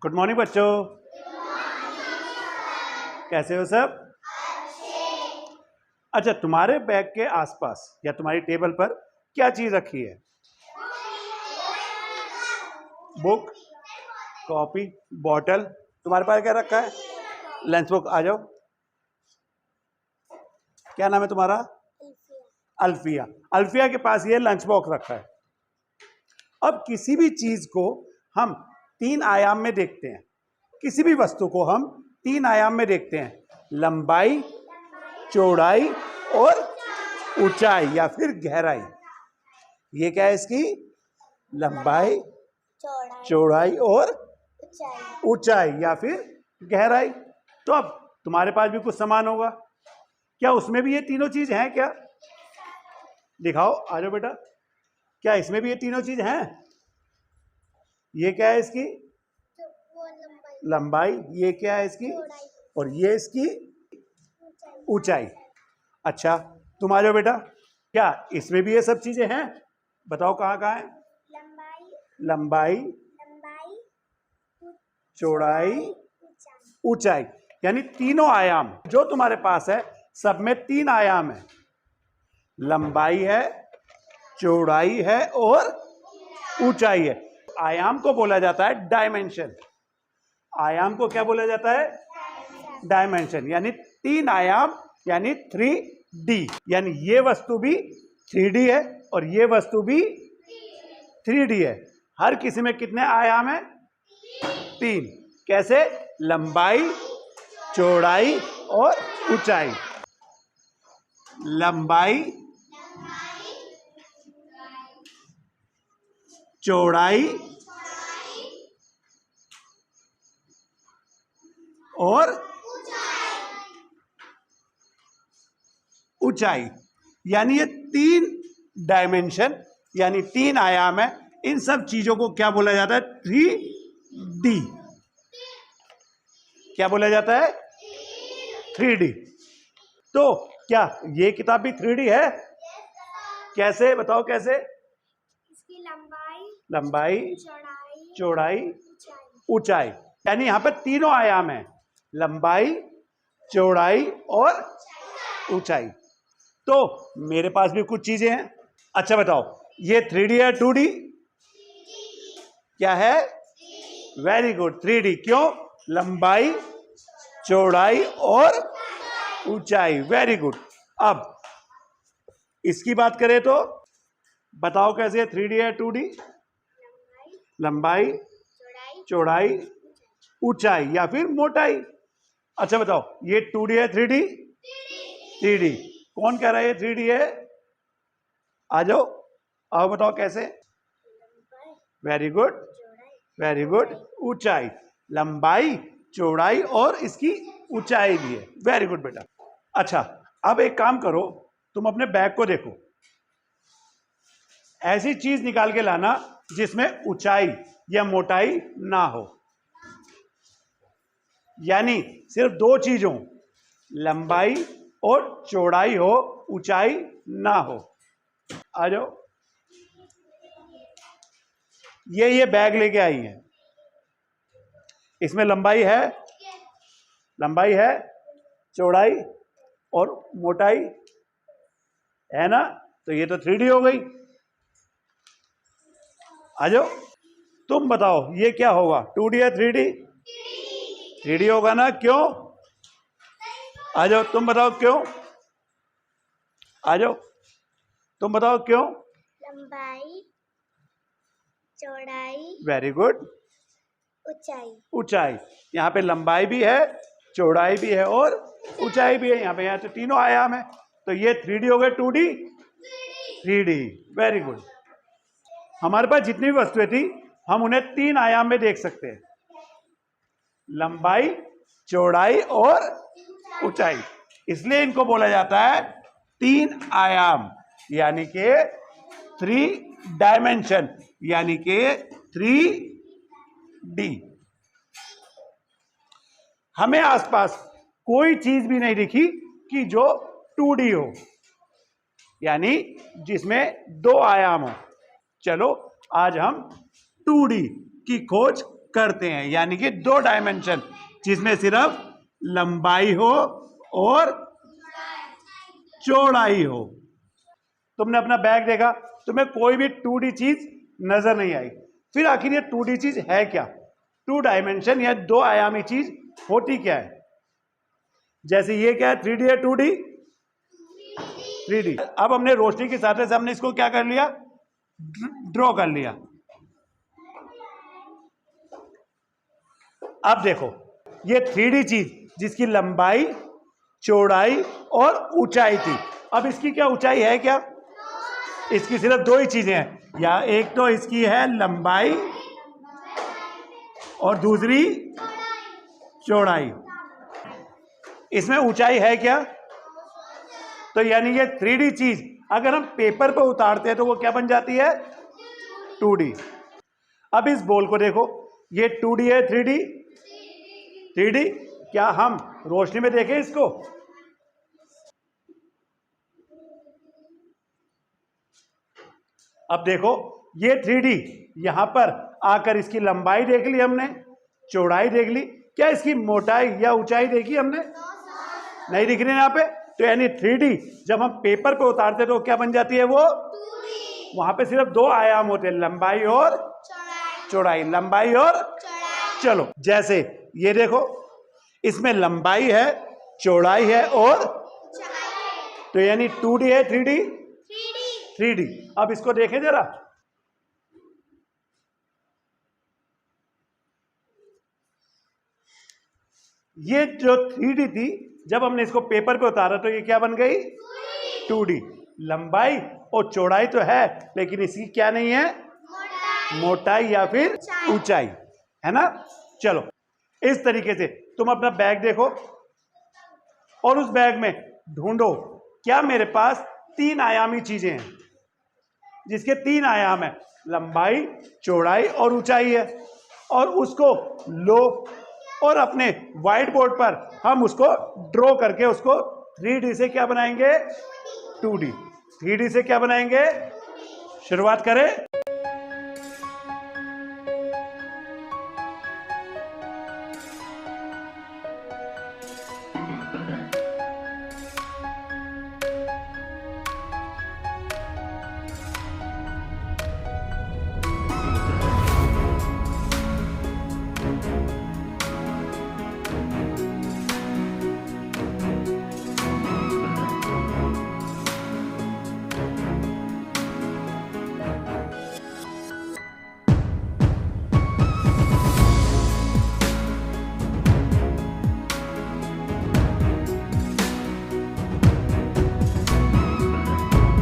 Good morning बच्चों। कैसे हो सब? अच्छा, तुम्हारे बैग के आसपास या तुम्हारी टेबल पर क्या चीज रखी है? Book, copy, bottle. तुम्हारे पास क्या रखा है? Lunch box. आ जाओ। क्या नाम है तुम्हारा? अल्फिया। अल्फिया के पास ये लंच बॉक्स रखा है। अब किसी भी चीज को हम 3 आयाम में देखते हैं। किसी भी वस्तु को हम 3 आयाम में देखते हैं, लंबाई, चौड़ाई और ऊंचाई या फिर गहराई। ये क्या है इसकी? लंबाई, चौड़ाई और ऊंचाई या फिर गहराई। तो अब तुम्हारे पास भी कुछ सामान होगा, क्या उसमें भी ये तीनों चीज हैं? क्या दिखाओ, आ जाओ बेटा। क्या इसमें भी ये तीनों चीज हैं? ये क्या है इसकी? लंबाई। ये क्या है इसकी? और ये इसकी ऊंचाई। अच्छा, तुम आ जाओ बेटा। क्या इसमें भी ये सब चीजें हैं? बताओ कहाँ कहाँ है? लंबाई, चौड़ाई, ऊंचाई, यानी तीनों आयाम जो तुम्हारे पास है, सब में 3 आयाम है। लंबाई है, चौड़ाई है और ऊंचाई है। आयाम को बोला जाता है डायमेंशन। आयाम को क्या बोला जाता है? डायमेंशन, यानी 3 आयाम, यानी 3D। यानी ये वस्तु भी 3D है और ये वस्तु भी 3D है। हर किसी में कितने आयाम है? 3। कैसे? लंबाई, चौड़ाई और ऊंचाई। लंबाई, चौड़ाई और ऊंचाई, यानी ये 3 डायमेंशन यानी 3 आयाम है। इन सब चीजों को क्या बोला जाता है? 3D। क्या बोला जाता है? 3D। तो क्या ये किताब भी 3D है? कैसे? बताओ कैसे? इसकी लंबाई, चौड़ाई, ऊंचाई, यानी यहां पर तीनों आयाम है, लंबाई, चौड़ाई और ऊंचाई। तो मेरे पास भी कुछ चीजें हैं। अच्छा बताओ, ये 3D है 2D? क्या है? Very good, 3D। क्यों? लंबाई, चौड़ाई और ऊंचाई। Very good. अब इसकी बात करें तो बताओ कैसे 3D है 2D? लंबाई, चौड़ाई, ऊंचाई या फिर मोटाई। अच्छा बताओ, ये 2D है 3D? 3D। कौन कह रहा है ये 3D है? आ जाओ, आओ बताओ कैसे? Very good, very good. ऊंचाई, लंबाई, चौड़ाई और इसकी ऊंचाई भी है। वेरी गुड बेटा। अच्छा, अब एक काम करो, तुम अपने बैग को देखो। ऐसी चीज निकाल के लाना जिसमें ऊंचाई या मोटाई ना हो, यानी सिर्फ 2 चीज हो, लंबाई और चौड़ाई हो, ऊंचाई ना हो। आ जाओ। ये बैग लेके आई है, इसमें लंबाई है, चौड़ाई और मोटाई है ना? तो ये तो 3D हो गई। आ जाओ, तुम बताओ ये क्या होगा? 2D या 3D? 3D होगा ना? क्यों? आ जाओ, तुम बताओ क्यों? आ जाओ, तुम बताओ क्यों? लंबाई, चौड़ाई, वेरी गुड, ऊंचाई। यहाँ पे लंबाई भी है, चौड़ाई भी है और ऊंचाई भी है। यहाँ तो तीनों आयाम है। तो ये 3D हो गए, 2D? 3D। Very good. हमारे पास जितनी भी वस्तुएं थी, हम उन्हें 3 आयाम में देख सकते हैं, लंबाई, चौड़ाई और ऊंचाई। इसलिए इनको बोला जाता है 3 आयाम, यानी के 3 डायमेंशन, यानी के 3D। हमें आसपास कोई चीज भी नहीं दिखी कि जो 2D हो, यानी जिसमें 2 आयाम हो। चलो आज हम 2D की खोज करते हैं, यानी कि 2 डायमेंशन जिसमें सिर्फ लंबाई हो और चौड़ाई हो। तुमने अपना बैग देखा, तुम्हें कोई भी 2D चीज नजर नहीं आई, फिर आखिर ये 2D चीज है क्या? 2 डायमेंशन या 2 आयामी चीज होती क्या है? जैसे ये क्या है, 3D है 2D? 3D। अब हमने रोशनी के साथ से हमने इसको क्या कर लिया, ड्रॉ कर लिया। अब देखो ये 3D चीज जिसकी लंबाई, चौड़ाई और ऊंचाई थी, अब इसकी क्या ऊंचाई है क्या? इसकी सिर्फ 2 ही चीजें हैं, या एक तो इसकी है लंबाई और दूसरी चौड़ाई। इसमें ऊंचाई है क्या? तो यानी ये 3D चीज अगर हम पेपर पे उतारते हैं तो वो क्या बन जाती है? 2D। अब इस बॉल को देखो, ये 2D है 3D? 3D। क्या हम रोशनी में देखें इसको? अब देखो ये 3D, यहां पर आकर इसकी लंबाई देख ली हमने, चौड़ाई देख ली, क्या इसकी मोटाई या ऊंचाई देखी हमने? नहीं दिख रही यहाँ पे। तो यानी 3D जब हम पेपर पे उतारते तो क्या बन जाती है वो? 2D। वहां पे सिर्फ 2 आयाम होते हैं, लंबाई और चौड़ाई, लंबाई और चलो जैसे ये देखो, इसमें लंबाई है, चौड़ाई है और तो यानी 2D है 3D? 3D। अब इसको देखें जरा, ये जो 3D थी जब हमने इसको पेपर पे उतारा तो ये क्या बन गई? 2D। लंबाई और चौड़ाई तो है लेकिन इसकी क्या नहीं है? मोटाई या फिर ऊंचाई, है ना? चलो इस तरीके से तुम अपना बैग देखो और उस बैग में ढूंढो क्या मेरे पास 3 आयामी चीजें हैं, जिसके 3 आयाम है, लंबाई, चौड़ाई और ऊंचाई है, और उसको लो और अपने व्हाइट बोर्ड पर हम उसको ड्रॉ करके उसको 3D से क्या बनाएंगे? 2D। 3D से क्या बनाएंगे? शुरुआत करें।